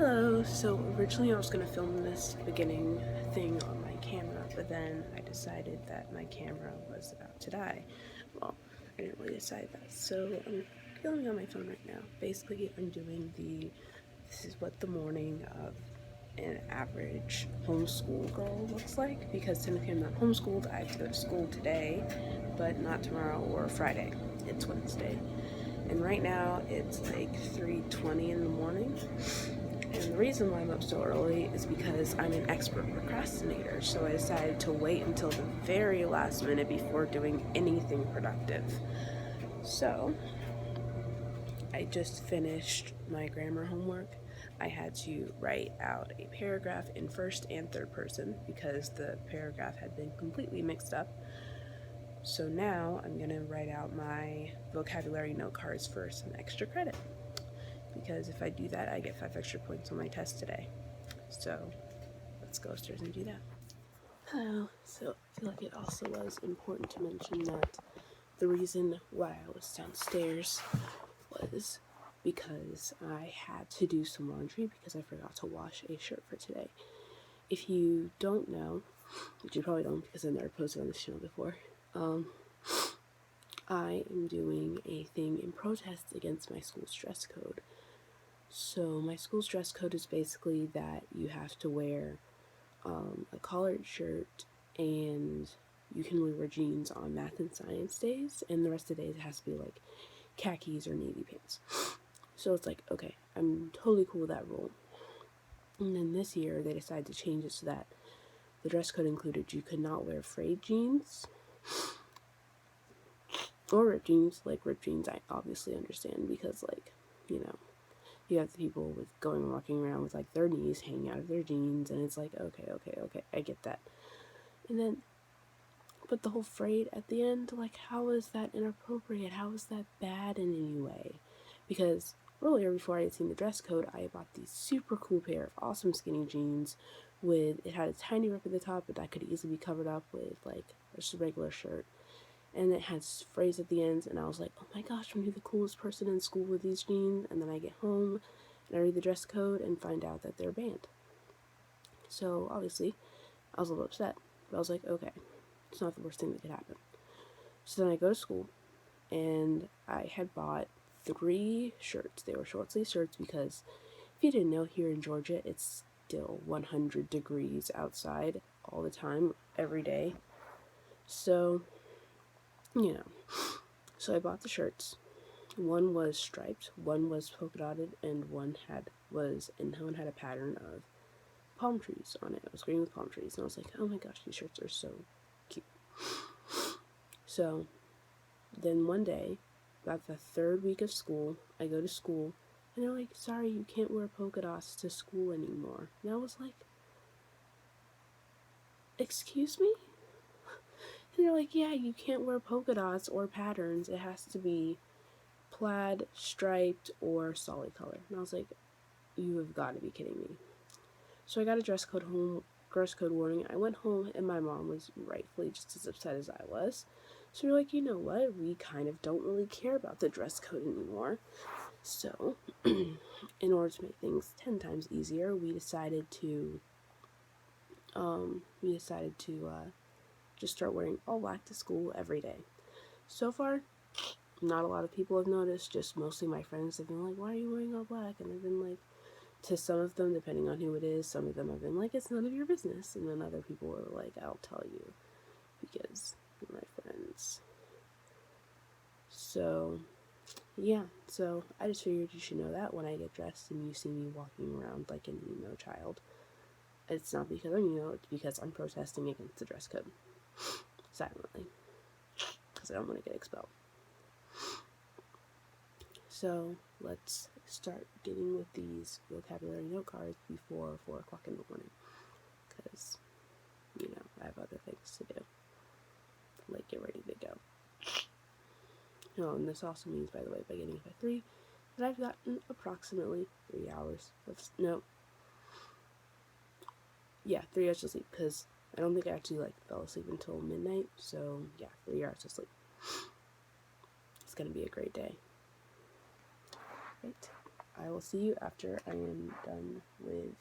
Hello, so originally I was going to film this beginning thing on my camera, but then I decided that my camera was about to die. Well, I didn't really decide that, so I'm filming on my phone right now. Basically, I'm doing this is what the morning of an average homeschool girl looks like, because technically I'm not homeschooled. I have to go to school today, but not tomorrow or Friday. It's Wednesday. And right now it's like 3:20 in the morning. And the reason why I'm up so early is because I'm an expert procrastinator, so I decided to wait until the very last minute before doing anything productive. So, I just finished my grammar homework. I had to write out a paragraph in first and third person because the paragraph had been completely mixed up. So now I'm going to write out my vocabulary note cards for some extra credit, because if I do that, I get 5 extra points on my test today. So let's go upstairs and do that. So I feel like it also was important to mention that the reason why I was downstairs was because I had to do some laundry because I forgot to wash a shirt for today. If you don't know, which you probably don't because I've never posted on this channel before, I am doing a thing in protest against my school's dress code. So my school's dress code is basically that you have to wear a collared shirt, and you can only wear jeans on math and science days, and the rest of the days it has to be like khakis or navy pants. So it's like, okay, I'm totally cool with that rule. And then this year they decided to change it so that the dress code included you could not wear frayed jeans or ripped jeans. Like ripped jeans I obviously understand because, like, you know, you have the people with walking around with like their knees hanging out of their jeans, and it's like, okay, I get that. And then, but the whole frayed at the end, like, how is that inappropriate? How is that bad in any way? Because earlier, before I had seen the dress code, I bought these super cool pair of awesome skinny jeans it had a tiny rip at the top, but that could easily be covered up with like just a regular shirt. And it had frays at the ends, and I was like, oh my gosh, I'm the coolest person in school with these jeans. And then I get home and I read the dress code and find out that they're banned. So obviously I was a little upset, but I was like, okay, it's not the worst thing that could happen. So then I go to school, and I had bought 3 shirts. They were short sleeve shirts because, if you didn't know, here in Georgia it's still 100 degrees outside all the time, every day. So, you know, so I bought the shirts. One was striped, one was polka dotted, and one had a pattern of palm trees on it. It was green with palm trees, and I was like, oh my gosh, these shirts are so cute. So then one day, about the 3rd week of school, I go to school, and they're like, sorry, you can't wear polka dots to school anymore. And I was like, excuse me? And they're like, yeah, you can't wear polka dots or patterns. It has to be plaid, striped, or solid color. And I was like, you have got to be kidding me. So I got a dress code warning. I went home, and my mom was rightfully just as upset as I was. So we're like, you know what? We kind of don't really care about the dress code anymore. So, in order to make things 10 times easier, we decided to just start wearing all black to school every day. So far, not a lot of people have noticed, just mostly my friends have been like, why are you wearing all black? And I've been like, to some of them, depending on who it is, some of them have been like, it's none of your business. And then other people are like, I'll tell you because you're my friends. So, yeah. So I just figured you should know that when I get dressed and you see me walking around like an emo child. It's not because I'm emo, it's because I'm protesting against the dress code. Silently. Because I don't want to get expelled. So let's start getting with these vocabulary note cards before 4 o'clock in the morning, because, you know, I have other things to do, like get ready to go. Oh, and this also means, by the way, by getting up at 3, that I've gotten approximately 3 hours of, 3 hours of sleep, because I don't think I actually, fell asleep until midnight, so, yeah, 3 hours of sleep. It's gonna be a great day. Right. I will see you after I am done with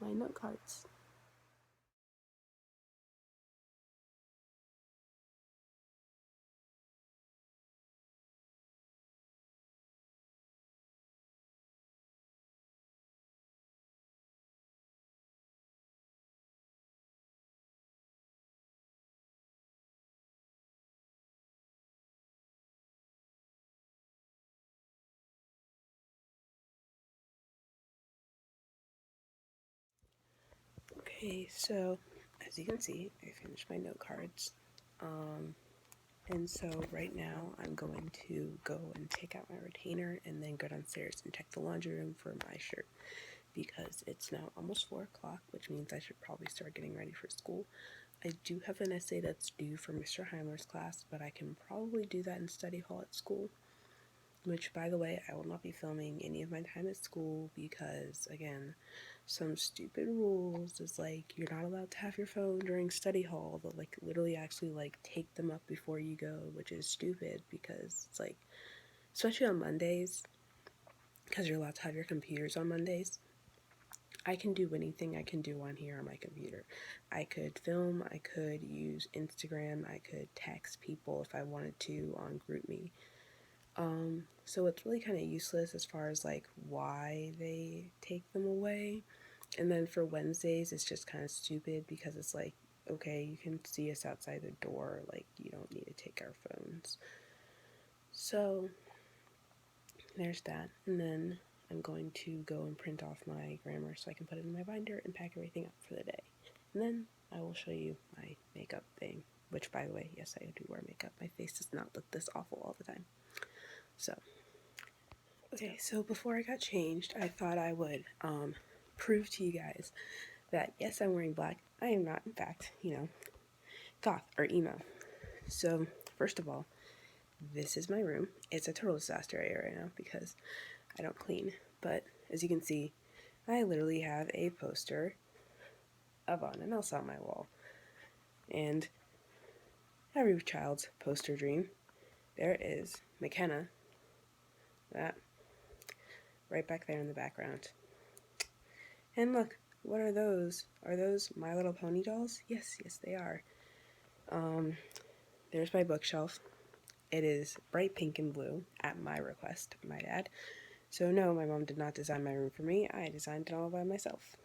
my note cards. Okay, so as you can see, I finished my note cards. And so right now I'm going to go and take out my retainer and then go downstairs and check the laundry room for my shirt because it's now almost 4 o'clock, which means I should probably start getting ready for school. I do have an essay that's due for Mr. Heimler's class, but I can probably do that in study hall at school. Which, by the way, I will not be filming any of my time at school because, again, some stupid rules is like you're not allowed to have your phone during study hall. They'll like literally actually like take them up before you go, which is stupid because it's like, especially on Mondays, because you're allowed to have your computers on Mondays. I can do anything I can do on here on my computer. I could film, I could use Instagram, I could text people if I wanted to on GroupMe. So it's really kind of useless as far as like why they take them away. And then for Wednesdays, it's just kind of stupid because it's like, okay, you can see us outside the door, like you don't need to take our phones. So there's that. And then I'm going to go and print off my grammar so I can put it in my binder and pack everything up for the day. And then I will show you my makeup thing, which by the way, yes, I do wear makeup. My face does not look this awful all the time. So okay, so before I got changed, I thought I would prove to you guys that yes, I'm wearing black. I am not, in fact, goth or emo. So, first of all, this is my room. It's a total disaster area right now because I don't clean. But as you can see, I literally have a poster of Anna and Elsa on my wall. And every child's poster dream, there is McKenna, that right back there in the background. And look, what are those? Are those My Little Pony dolls? Yes, they are. There's my bookshelf. It is bright pink and blue, at my request, might add. So no, my mom did not design my room for me. I designed it all by myself.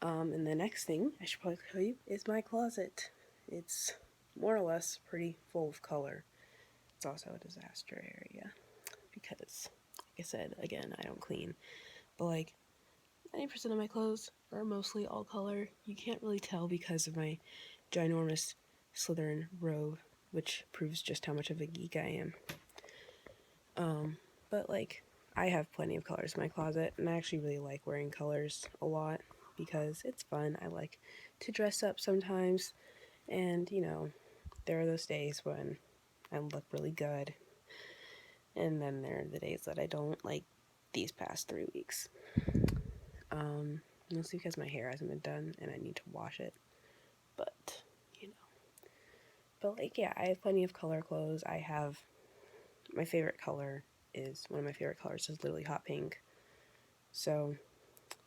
And the next thing I should probably tell you is my closet. It's more or less pretty full of color. It's also a disaster area because, like I said, again, I don't clean. But like 90% of my clothes are mostly all color. You can't really tell because of my ginormous Slytherin robe, which proves just how much of a geek I am. But like, I have plenty of colors in my closet, and I actually really like wearing colors a lot because it's fun. I like to dress up sometimes, and there are those days when I look really good, and then there are the days that I don't, like these past 3 weeks. Mostly because my hair hasn't been done and I need to wash it. But, But, like, yeah, I have plenty of color clothes. I have my favorite color one of my favorite colors is literally hot pink. So,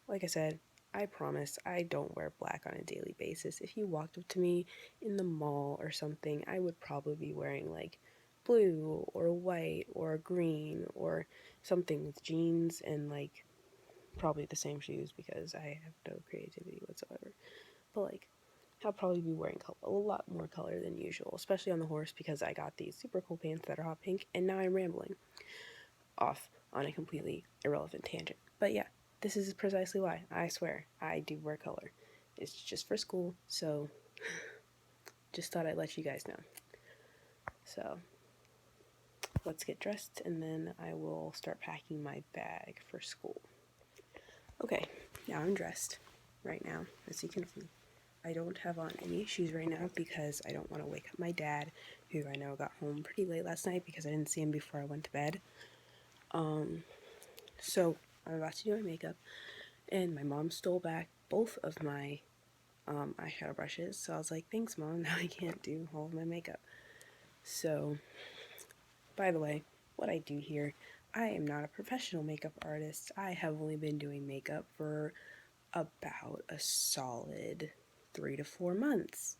like I said, I promise I don't wear black on a daily basis. If you walked up to me in the mall or something, I would probably be wearing like blue or white or green or something with jeans and like probably the same shoes because I have no creativity whatsoever. But like, I'll probably be wearing a lot more color than usual, especially on the horse because I got these super cool pants that are hot pink, and now I'm rambling off on a completely irrelevant tangent. But yeah, this is precisely why, I swear, I do wear color. It's just for school, so just thought I'd let you guys know. So, let's get dressed, and then I will start packing my bag for school. Okay, now I'm dressed right now, as you can see. I don't have on any shoes right now because I don't want to wake up my dad, who I know got home pretty late last night because I didn't see him before I went to bed. So I'm about to do my makeup, and my mom stole back both of my eyeshadow brushes, so I was like, thanks Mom, now I can't do all of my makeup. So, by the way, what I do here, I am not a professional makeup artist. I have only been doing makeup for about a solid 3 to 4 months.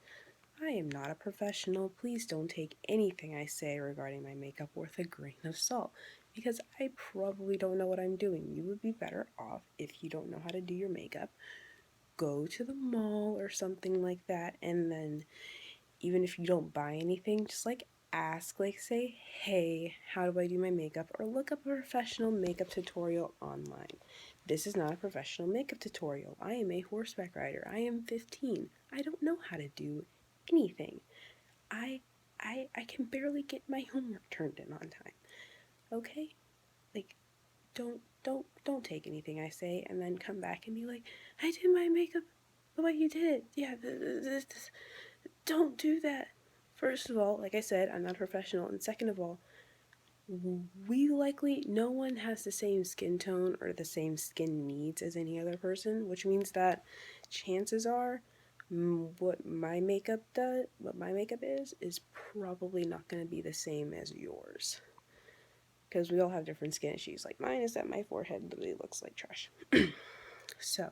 I am not a professional. Please don't take anything I say regarding my makeup with a grain of salt, because I probably don't know what I'm doing. You would be better off, if you don't know how to do your makeup, go to the mall or something like that, and then even if you don't buy anything, just like ask, like say, hey, how do I do my makeup? Or look up a professional makeup tutorial online. This is not a professional makeup tutorial. I am a horseback rider. I am 15. I don't know how to do anything. I can barely get my homework turned in on time. Okay? Like, don't take anything I say and then come back and be like, I did my makeup the way you did it. Yeah, don't do that. First of all, like I said, I'm not a professional, and second of all, no one has the same skin tone or the same skin needs as any other person, which means that chances are what my makeup is probably not going to be the same as yours, because we all have different skin issues. Like mine is that my forehead literally looks like trash. So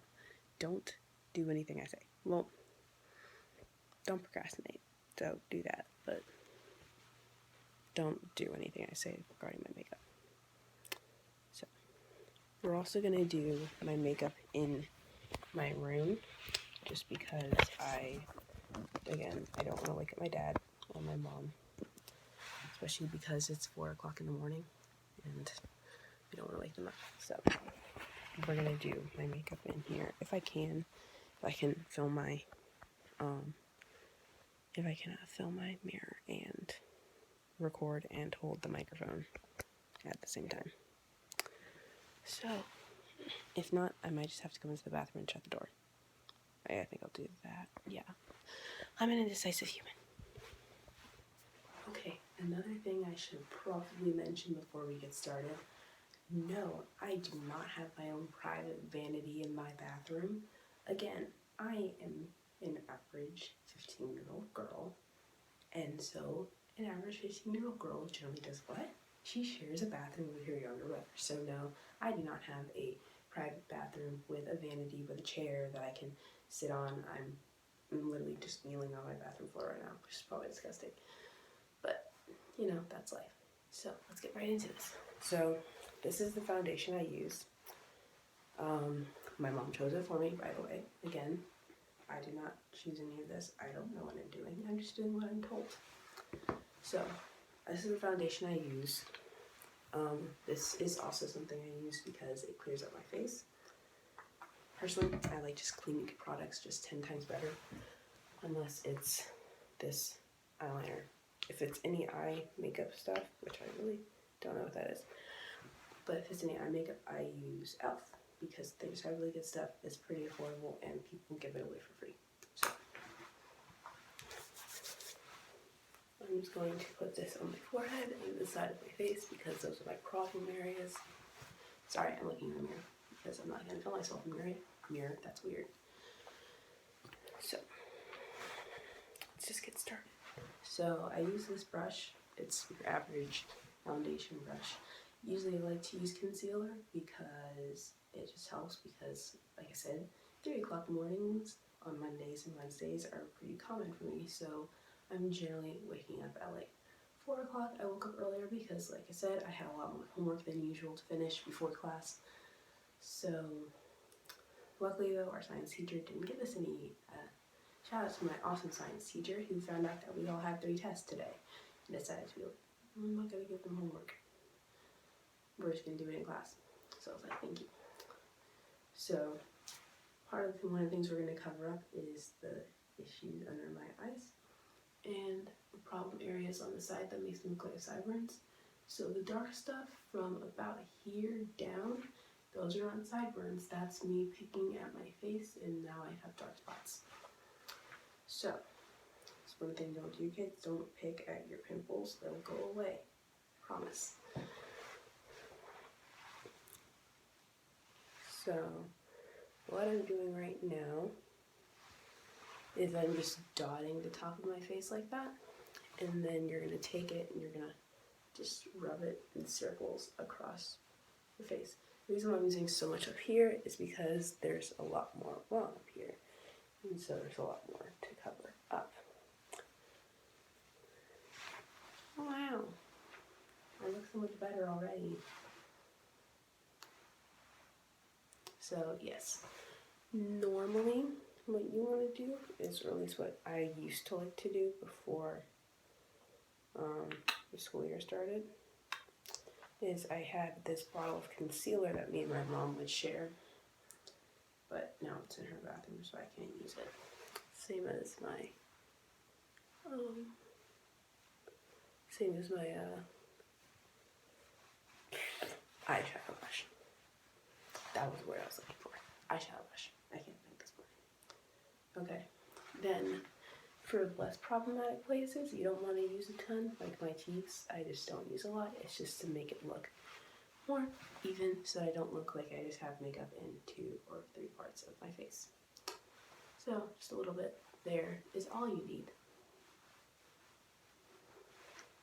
don't do anything I say. Well, don't procrastinate, so do that, but don't do anything I say regarding my makeup. So we're also going to do my makeup in my room, just because I don't want to wake up my dad or my mom, especially because it's 4 o'clock in the morning and we don't want to wake them up. So we're going to do my makeup in here if I can film my film my mirror and record and hold the microphone at the same time. So if not, I might just have to go into the bathroom and shut the door. I think I'll do that. Yeah. I'm an indecisive human. Okay, another thing I should probably mention before we get started. No, I do not have my own private vanity in my bathroom. Again, I am an average 15-year-old girl, and so an average 15-year-old girl generally does what? She shares a bathroom with her younger brother. So no, I do not have a private bathroom with a vanity with a chair that I can sit on. I'm literally just kneeling on my bathroom floor right now, which is probably disgusting. But, that's life. So let's get right into this. So this is the foundation I use. My mom chose it for me, by the way. Again, I did not choose any of this. I don't know what I'm doing. I'm just doing what I'm told. So this is the foundation I use. This is also something I use because it clears up my face. Personally, I like just Clinique products just 10 times better, unless it's this eyeliner. If it's any eye makeup stuff, which I really don't know what that is, but if it's any eye makeup, I use e.l.f. because they just have really good stuff. It's pretty affordable and people give it away for free. So I'm just going to put this on my forehead and the side of my face because those are my problem areas. Sorry, I'm looking in the mirror because I'm not going to film myself in the mirror. That's weird. So let's just get started. So I use this brush. It's your average foundation brush. Usually I like to use concealer because it just helps because, like I said, 3 o'clock mornings on Mondays and Wednesdays are pretty common for me. So I'm generally waking up at like 4 o'clock. I woke up earlier because, like I said, I had a lot more homework than usual to finish before class. So luckily though, our science teacher didn't give us any shout out to my awesome science teacher who found out that we all had 3 tests today and decided to be like, I'm not going to give them homework. We're just going to do it in class. So I was like, thank you. So one of the things we're going to cover up is the issues under my eyes and the problem areas on the side that makes them look like sideburns. So the dark stuff from about here down, those are not sideburns. That's me picking at my face and now I have dark spots. So that's one thing don't do, kids. Don't pick at your pimples. They'll go away. Promise. So what I'm doing right now is I'm just dotting the top of my face like that. And then you're going to take it and you're going to just rub it in circles across the face. The reason why I'm using so much up here is because there's a lot more on up here, and so there's a lot more to cover up. Wow, I look so much better already. So yes, normally what you want to do is, or at least what I used to like to do before the school year started, is I had this bottle of concealer that me and my mom would share, but now it's in her bathroom, so I can't use it. Same as my eyeshadow brush. That was what I was looking for. Eyeshadow brush. I can't think this morning. Okay, then for less problematic places, you don't want to use a ton. Like my cheeks, I just don't use a lot. It's just to make it look more even, so I don't look like I just have makeup in 2 or 3 parts of my face. So just a little bit there is all you need.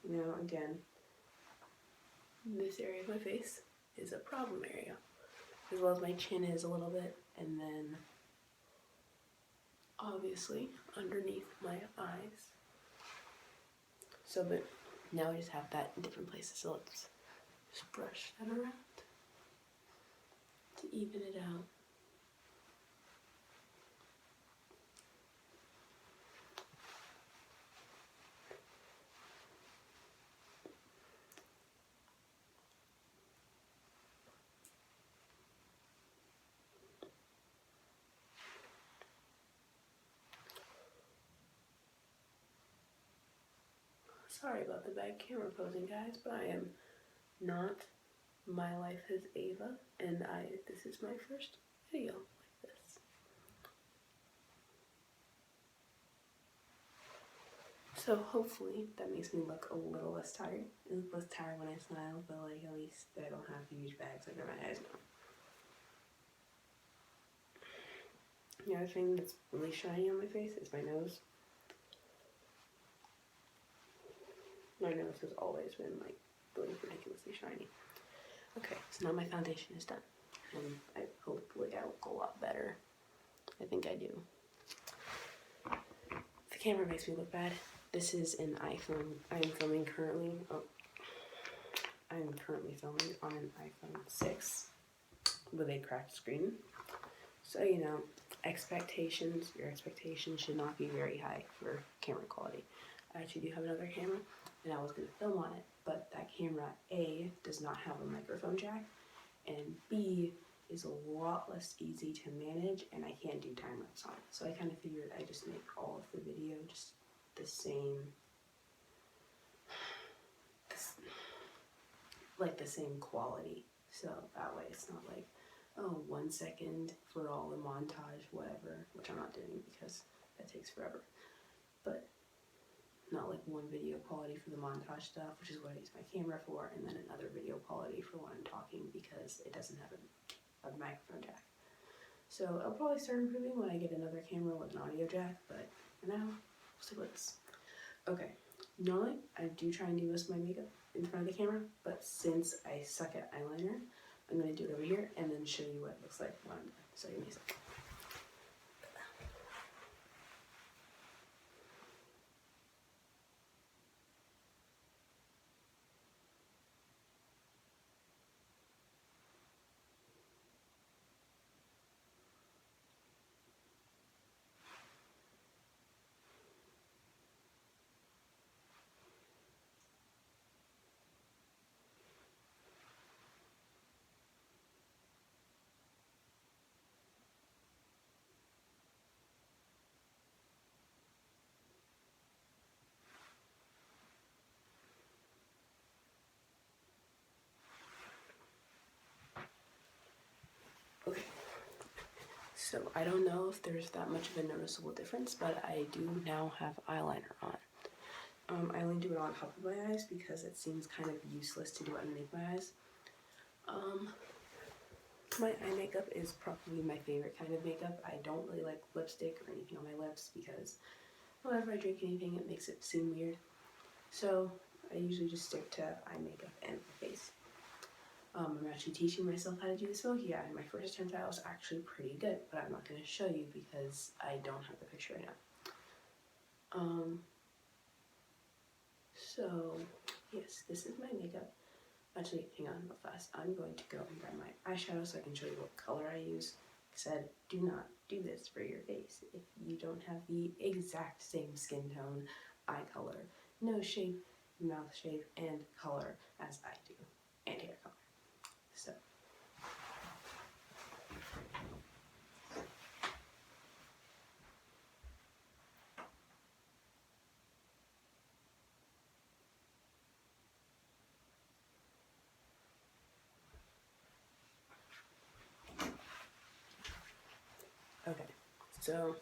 Now again, this area of my face is a problem area, as well as my chin is a little bit, and then obviously underneath my eyes. So, but now I just have that in different places, so let's just brush that around to even it out. Sorry about the bad camera posing, guys, but I am not My Life as Ava, and this is my first video like this. So hopefully that makes me look a little less tired. I look less tired when I smile, but like at least I don't have huge bags under my eyes now. The other thing that's really shiny on my face is my nose. My nose has always been like really ridiculously shiny. Okay, so now my foundation is done, and I hope like I look a lot better. I think I do. The camera makes me look bad. This is an iPhone. I'm currently filming on an iPhone 6 with a cracked screen. So you know, your expectations should not be very high for camera quality. I actually do have another camera, and I was going to film on it, but that camera, A, does not have a microphone jack, and B, is a lot less easy to manage, and I can't do time-lapse on it. So I kind of figured I'd just make all of the video just the same, like the same quality. So that way it's not like, oh, 1 second for all the montage, whatever, which I'm not doing because that takes forever. But not like one video quality for the montage stuff, which is what I use my camera for, and then another video quality for when I'm talking because it doesn't have a microphone jack. So I'll probably start improving when I get another camera with an audio jack, but for now, we'll see what it's. Okay, normally I do try and do most of my makeup in front of the camera, but since I suck at eyeliner, I'm going to do it over here and then show you what it looks like when I'm done. So give me a second. Okay, so I don't know if there's that much of a noticeable difference, but I do now have eyeliner on. I only do it on top of my eyes because it seems kind of useless to do it underneath my eyes. My eye makeup is probably my favorite kind of makeup. I don't really like lipstick or anything on my lips because whenever I drink anything, it makes it seem weird. So I usually just stick to eye makeup and face. I'm actually teaching myself how to do the smoky eye. My first attempt at it was actually pretty good, but I'm not going to show you because I don't have the picture right now. So, yes, this is my makeup. Actually, hang on real fast. I'm going to go and grab my eyeshadow so I can show you what color I use. I said, do not do this for your face if you don't have the exact same skin tone, eye color, nose shape, mouth shape, and color as I do, and hair color. So, okay, so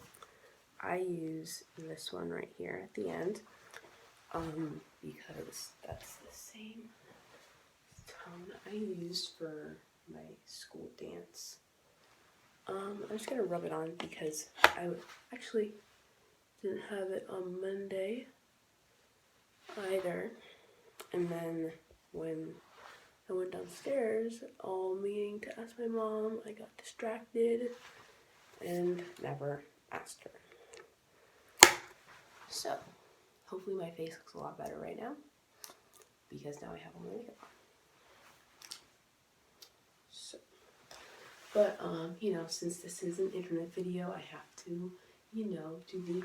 I use this one right here at the end, because that's the same tone I used for my school dance. I'm just gonna rub it on because I actually didn't have it on Monday either. And then when I went downstairs, all meaning to ask my mom, I got distracted and never asked her. So, hopefully my face looks a lot better right now because now I have all my makeup on. So, but, you know, since this is an internet video, I have to, you know, do the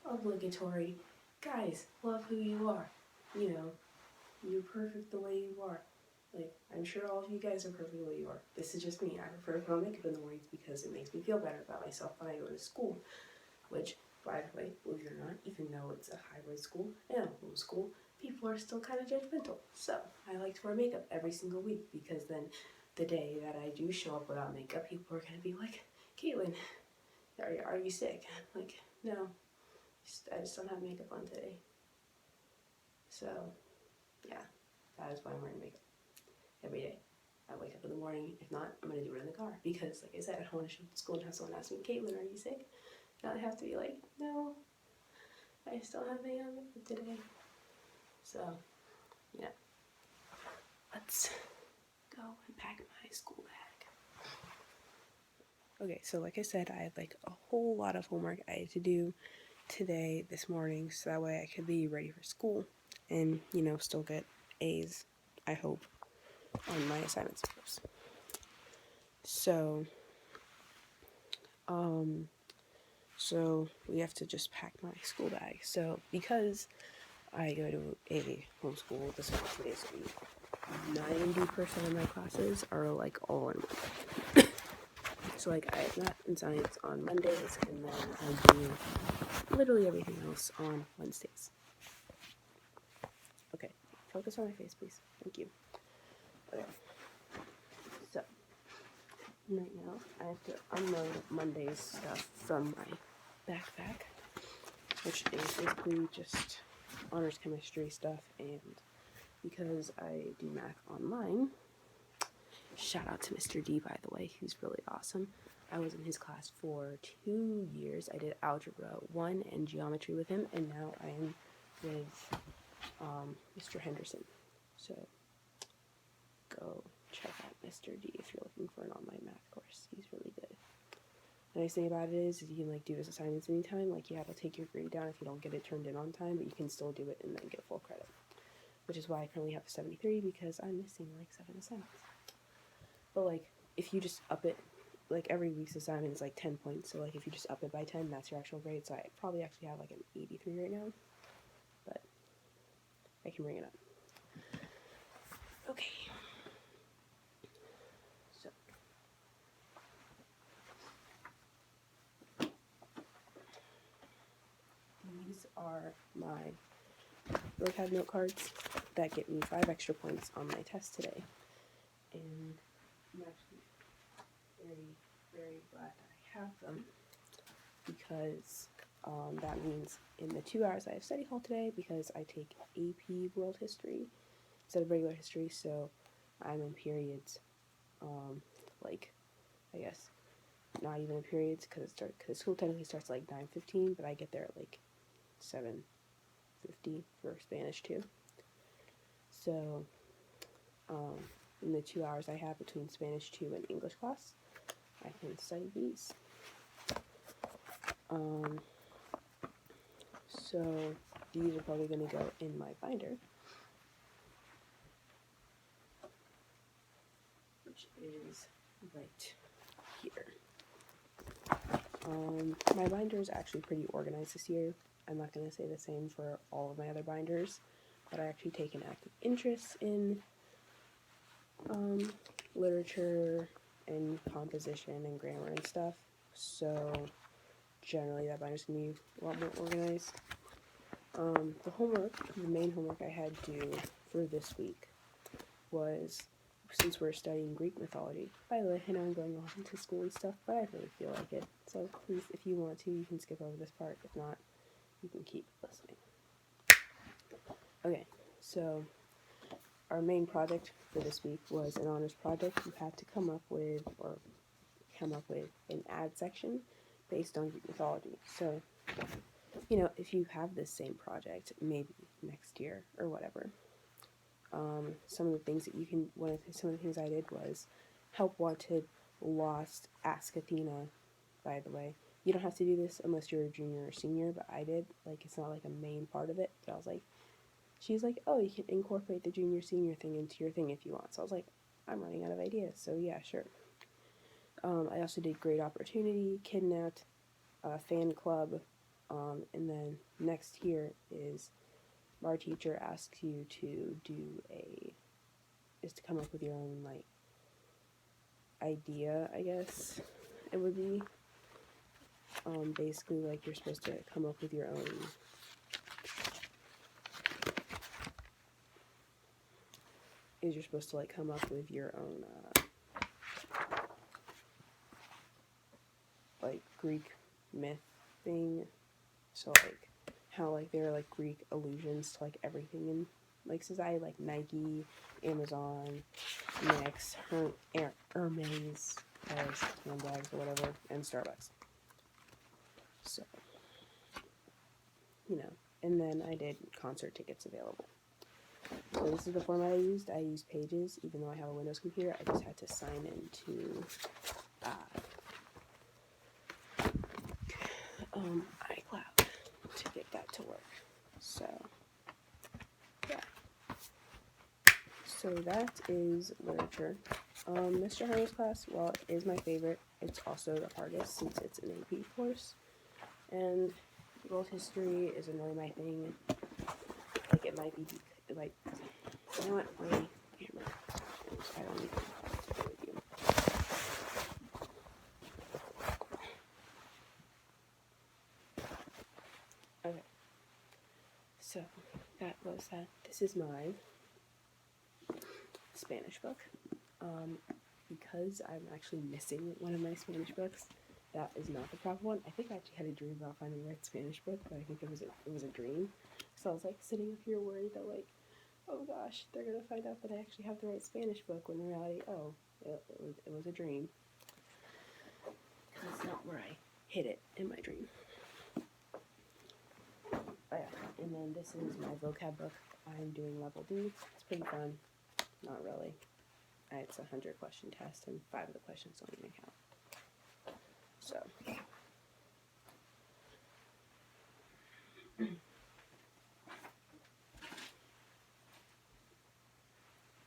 obligatory, guys, love who you are. You know, you're perfect the way you are. Like, I'm sure all of you guys are perfect the way you are. This is just me. I prefer to put on makeup in the mornings because it makes me feel better about myself when I go to school. Which, by the way, believe it or not, even though it's a hybrid school and a homeschool, people are still kind of judgmental. So, I like to wear makeup every single week because then the day that I do show up without makeup, people are going to be like, Caitlin, are you sick? I'm like, no, I just don't have makeup on today. So, yeah, that is why I'm wearing makeup every day. I wake up in the morning. If not, I'm going to do it in the car because, like I said, I don't want to show up to school and have someone ask me, Caitlin, are you sick? And I have to be like, no, I still have makeup today. So, yeah. Let's go and pack my school bag. Okay, so like I said, I had like a whole lot of homework I had to do today, this morning, so that way I could be ready for school and, you know, still get A's, I hope, on my assignments, of course. So, so we have to just pack my school bag. So because I go to a homeschool this 2 days a week, 90% of my classes are like all in one day. So like I have math and science on Mondays, and then I do literally everything else on Wednesdays. Okay, focus on my face, please. Thank you. Okay. So right now I have to unload Monday's stuff from my backpack, which is basically just honors chemistry stuff, and because I do math online, shout out to Mr. D, by the way, he's really awesome. I was in his class for 2 years. I did Algebra 1 and Geometry with him, and now I am with Mr. Henderson. So go check out Mr. D if you're looking for an online math course. He's really good. The nice thing about it is you can like do his assignments anytime. Like, yeah, it'll take your grade down if you don't get it turned in on time, but you can still do it and then get full credit. Which is why I currently have a 73 because I'm missing like 7 assignments. But like, if you just up it, like every week's assignment is like 10 points. So like if you just up it by 10, that's your actual grade. So I probably actually have like an 83 right now. But I can bring it up. Okay. So. These are my notepad note cards that get me 5 extra points on my test today. And I'm actually very, very glad that I have them because that means in the 2 hours I have study hall today, because I take AP World History instead of regular history, so I'm in periods, like, I guess, not even in periods, because school technically starts at like 9:15, but I get there at like 7:50 for Spanish too. So, in the 2 hours I have between Spanish 2 and English class, I can study these. So these are probably going to go in my binder, which is right here. My binder is actually pretty organized this year. I'm not going to say the same for all of my other binders, but I actually take an active interest in literature and composition and grammar and stuff, so generally that binder's going to be a lot more organized. The main homework I had due for this week was, since we're studying Greek mythology. By the way, I know I'm going off into school and stuff, but I really feel like it. So please, if you want to, you can skip over this part. If not, you can keep listening. Okay, so our main project for this week was an honors project. You had to come up with an ad section based on Greek mythology. So, if you have this same project, maybe next year or whatever, some of the things that some of the things I did was help wanted, lost, ask Athena. By the way, you don't have to do this unless you're a junior or senior, but I did. It's not like a main part of it, but I was like, she's like, oh, you can incorporate the junior senior thing into your thing if you want. So I was like, I'm running out of ideas, so yeah, sure. I also did Great Opportunity, Kidnapped, Fan Club, and then next here is our teacher asks you to come up with your own, idea, I guess it would be. Basically, you're supposed to come up with your own, come up with your own, Greek myth thing. So, how, there are, Greek allusions to, everything in, society, Nike, Amazon, Next, Hermes, as handbags or whatever, and Starbucks. So, and then I did concert tickets available. So this is the format I used. I used Pages, even though I have a Windows computer. I just had to sign into iCloud to get that to work. So, yeah. So that is literature. Mr. Harlow's class, while it is my favorite, it's also the hardest since it's an AP course. And world history isn't really my thing. It might be, you know what, my camera. I don't need to play with you. Okay. So, that was that. This is my Spanish book. Because I'm actually missing one of my Spanish books, that is not the proper one. I think I actually had a dream about finding the right Spanish book, but I think it was a dream. So I was sitting up here worried that oh gosh, they're gonna find out that I actually have the right Spanish book, when in reality, it was a dream. That's not where I hid it in my dream. Oh yeah, and then this is my vocab book. I'm doing level D. It's pretty fun. Not really. It's a 100-question test, and 5 of the questions don't even count. So,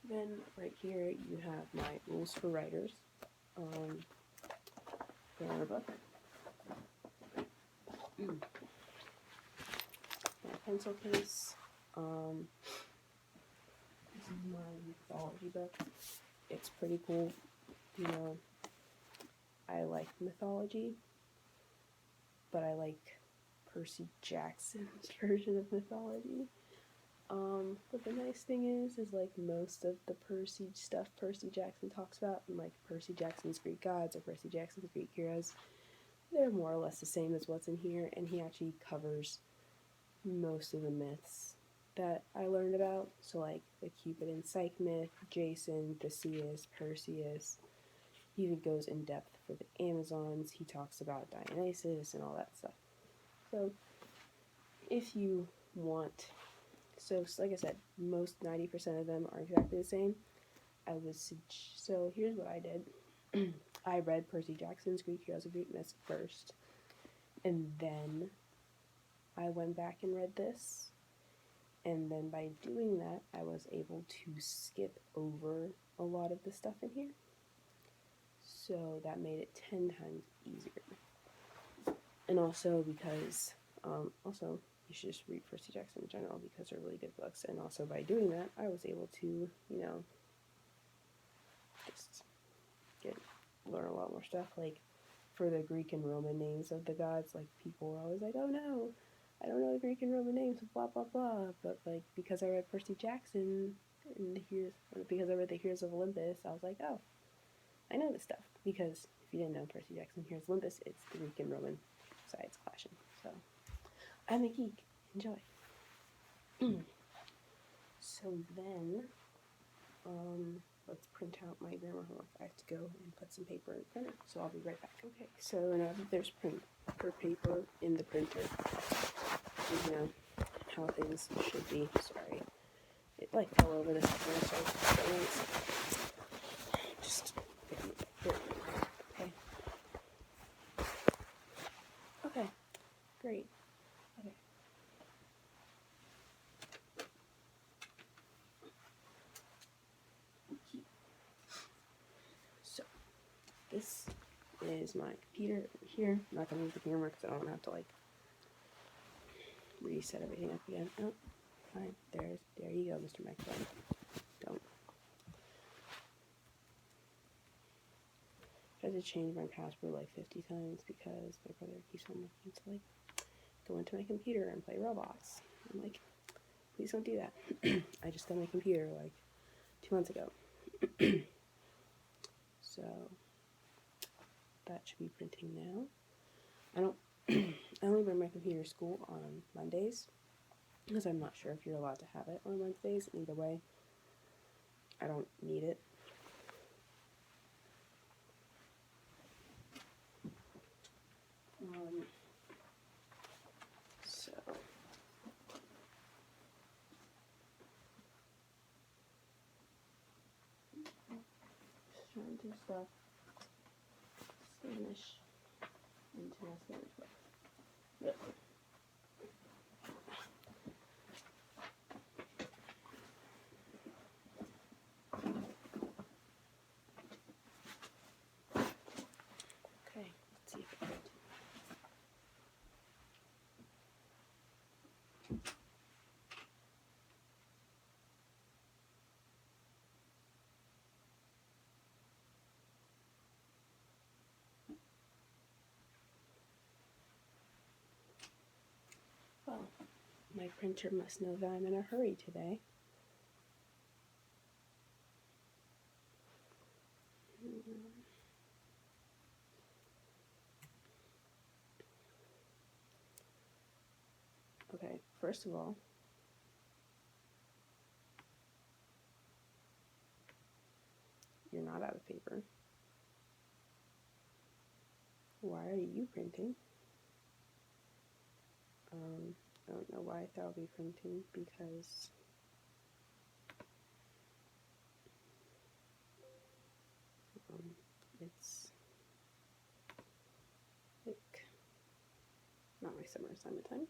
then right here you have my rules for writers grammar book. My pencil case. This is my mythology book. It's pretty cool. I like mythology, but I like Percy Jackson's version of mythology. But the nice thing is most of the Percy Jackson talks about, Percy Jackson's Greek gods or Percy Jackson's Greek heroes, they're more or less the same as what's in here, and he actually covers most of the myths that I learned about. So the Cupid and Psyche myth, Jason, Theseus, Perseus. He even goes in depth for the Amazons. He talks about Dionysus and all that stuff. So if you want So like I said, most 90% of them are exactly the same. So here's what I did. I read Percy Jackson's Greek Heroes of Greek Myths first, and then I went back and read this, and then by doing that, I was able to skip over a lot of the stuff in here, so that made it 10 times easier. And also because, you should just read Percy Jackson in general, because they're really good books, and also by doing that, I was able to, just learn a lot more stuff, like, for the Greek and Roman names of the gods, like, people were always like, oh no, I don't know the Greek and Roman names, blah, blah, blah, but, like, because I read Percy Jackson, because I read the Heroes of Olympus, I was like, oh, I know this stuff, because if you didn't know Percy Jackson, Heroes of Olympus, it's the Greek and Roman sides clashing, so, I'm a geek, enjoy. So then, let's print out my grammar homework. I have to go and put some paper in the printer, so I'll be right back. Okay, so now that there's paper in the printer, how things should be. Sorry, it like fell over this when I started doing it. Just okay. Okay, great. Okay. So this is my computer here. I'm not gonna use the camera because I don't have to like reset everything up again. Oh, fine. There you go, Mr. Microphone. Don't. I had to change my password like 50 times because my brother keeps on looking to like go into my computer and play Roblox. I'm like, please don't do that. I just got my computer like 2 months ago. So that should be printing now. I only bring my computer to school on Mondays because I'm not sure if you're allowed to have it on Wednesdays. Either way, I don't need it. So just trying to stuff Spanish into my Spanish book. Yep. Okay, let's see if it prints. Well, my printer must know that I'm in a hurry today. Okay, first of all, you're not out of paper. Why are you printing? I don't know why I thought I'll be printing because it's like not my summer assignment time.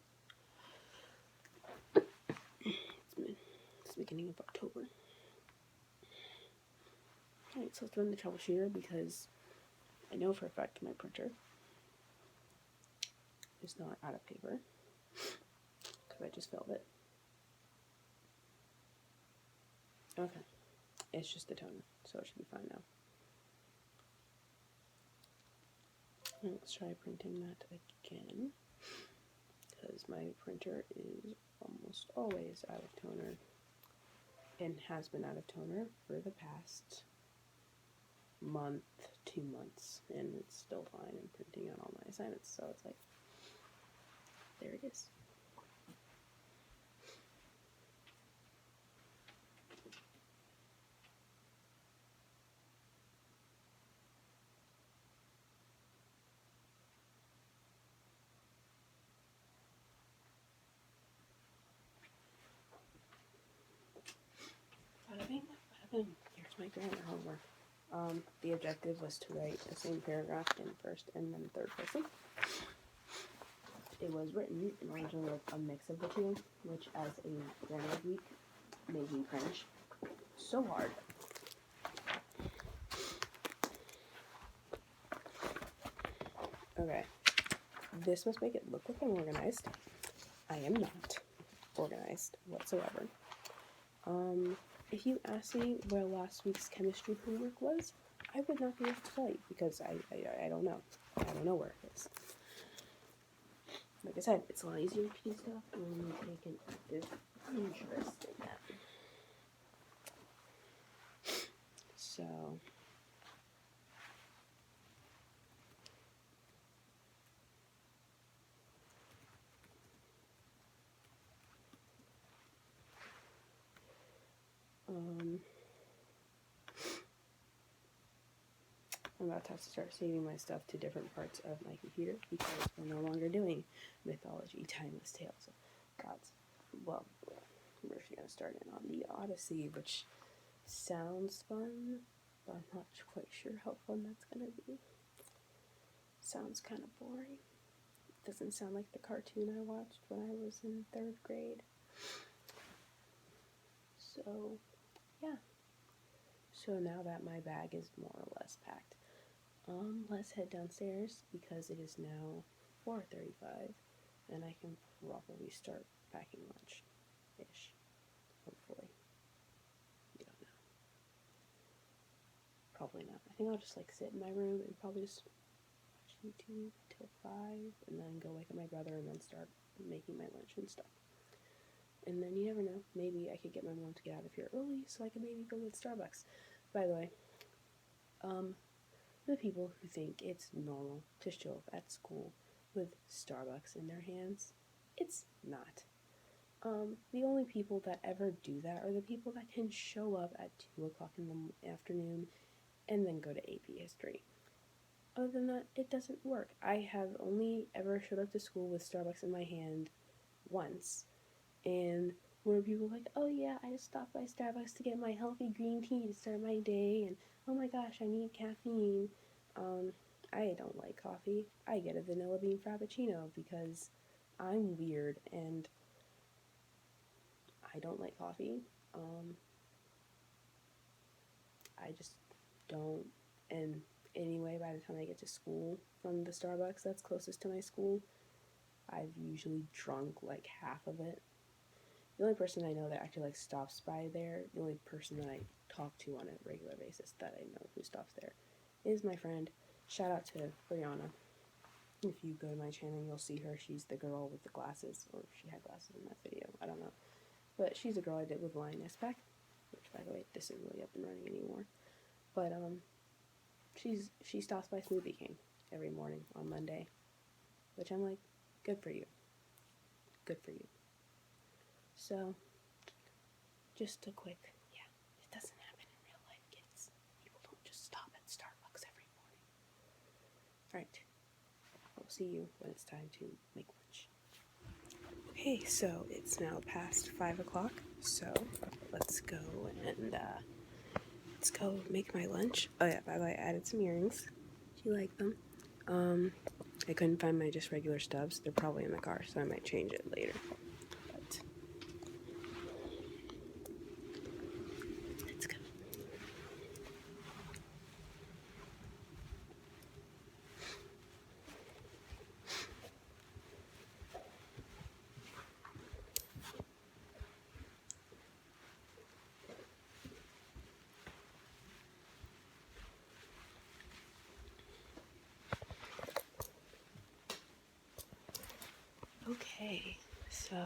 It's the beginning of October. Alright, so let's run the troubleshooter because I know for a fact my printer is not out of paper because I just filled it. Okay, it's just the toner, so it should be fine now. Let's try printing that again because my printer is almost always out of toner and has been out of toner for the past month, 2 months, and it's still fine and printing out all my assignments, so it's like, there it is. And here's my grammar homework. The objective was to write the same paragraph in first and then third person. It was written in originally like a mix of the two, which as a grammar geek made me cringe so hard. Okay, this must make it look like I'm organized. I am not organized whatsoever. If you asked me where last week's chemistry homework was, I would not be able to tell you because I don't know. I don't know where it is. Like I said, it's a lot easier to do stuff when you take an active interest in that. So, I'm about to have to start saving my stuff to different parts of my computer because we're no longer doing mythology, timeless tales of gods. Well, we're actually going to start in on the Odyssey, which sounds fun, but I'm not quite sure how fun that's going to be. Sounds kind of boring. Doesn't sound like the cartoon I watched when I was in 3rd grade. So, yeah. So now that my bag is more or less packed, let's head downstairs because it is now 4:35 and I can probably start packing lunch-ish, hopefully. You don't know. Probably not. I think I'll just like sit in my room and probably just watch YouTube till 5 and then go wake up my brother and then start making my lunch and stuff. And then you never know, maybe I could get my mom to get out of here early so I could maybe go get Starbucks. By the way, the people who think it's normal to show up at school with Starbucks in their hands, it's not. The only people that ever do that are the people that can show up at 2 o'clock in the afternoon and then go to AP History. Other than that, it doesn't work. I have only ever showed up to school with Starbucks in my hand once, and where people are like, oh yeah, I just stopped by Starbucks to get my healthy green tea to start my day, and oh my gosh, I need caffeine. I don't like coffee. I get a vanilla bean frappuccino because I'm weird and I don't like coffee. I just don't. And anyway, by the time I get to school from the Starbucks that's closest to my school, I've usually drunk like half of it. The only person I know that actually like stops by there, the only person that I talk to on a regular basis that I know who stops there, is my friend. Shout out to Brianna. If you go to my channel, you'll see her. She's the girl with the glasses, or she had glasses in that video. I don't know. But she's a girl I did with Lioness back, which, by the way, this isn't really up and running anymore. But, she stops by Smoothie King every morning on Monday, which I'm like, good for you. Good for you. So, just a quick, yeah, it doesn't happen in real life, kids. People don't just stop at Starbucks every morning. Alright, I'll see you when it's time to make lunch. Okay, so it's now past 5 o'clock, so let's go and, let's go make my lunch. Oh yeah, by the way, I added some earrings. Do you like them? I couldn't find my just regular stubs. They're probably in the car, so I might change it later. But let's go. Okay, so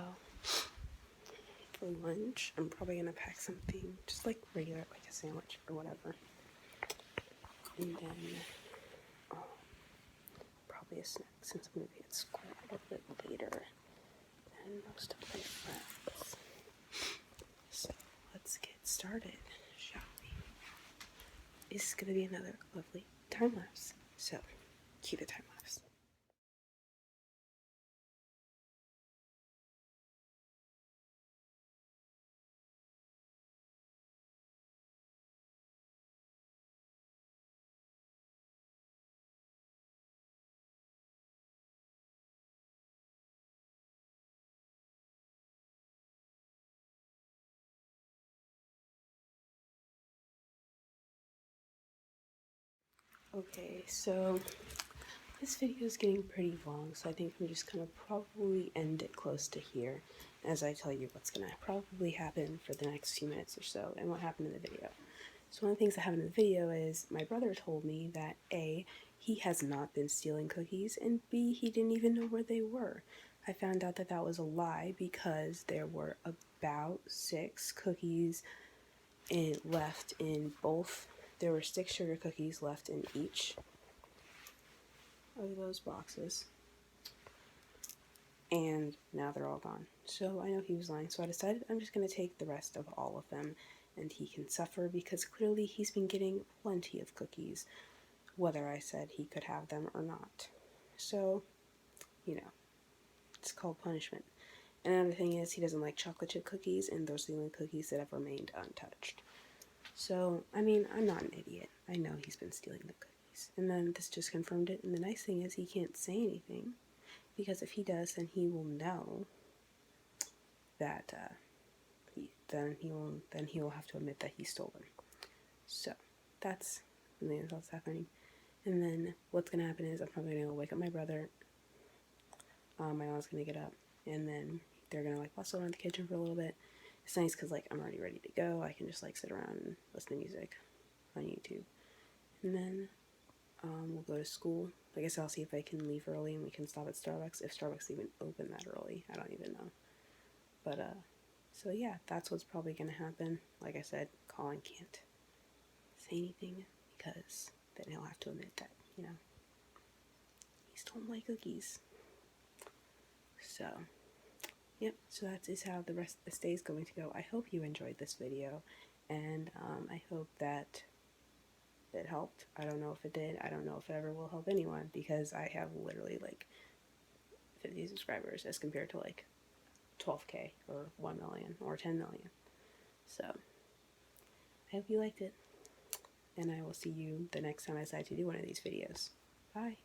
for lunch, I'm probably gonna pack something just like regular, like a sandwich or whatever. And then probably a snack since I'm gonna be at school a little bit later than most of my friends. So let's get started, shall we? This is gonna be another lovely time lapse. So cue the time lapse. Okay, so this video is getting pretty long, so I think I'm just gonna probably end it close to here as I tell you what's gonna probably happen for the next few minutes or so and what happened in the video. So one of the things that happened in the video is my brother told me that A, he has not been stealing cookies, and B, he didn't even know where they were. I found out that that was a lie because there were about 6 cookies left in both. There were 6 sugar cookies left in each of those boxes, and now they're all gone. So I know he was lying, so I decided I'm just going to take the rest of all of them, and he can suffer because clearly he's been getting plenty of cookies, whether I said he could have them or not. So, you know, it's called punishment. And another thing is he doesn't like chocolate chip cookies, and those are the only cookies that have remained untouched. So, I mean, I'm not an idiot. I know he's been stealing the cookies. And then this just confirmed it, and the nice thing is he can't say anything, because if he does, then he will know that then he will have to admit that he stole them. So that's what's happening. And then what's gonna happen is I'm probably gonna wake up my brother. My mom's gonna get up, and then they're gonna like bustle around the kitchen for a little bit. It's nice because like I'm already ready to go. I can just like sit around and listen to music on YouTube, and then we'll go to school. I guess I'll see if I can leave early and we can stop at Starbucks, if Starbucks even open that early. I don't even know. But so yeah, that's what's probably gonna happen. Like I said, Colin can't say anything because then he'll have to admit that, you know, he stole my cookies. So, yep, so that is how the rest of this day is going to go. I hope you enjoyed this video, and I hope that it helped. I don't know if it did. I don't know if it ever will help anyone, because I have literally like 50 subscribers as compared to like 12K or 1 million or 10 million. So, I hope you liked it, and I will see you the next time I decide to do one of these videos. Bye.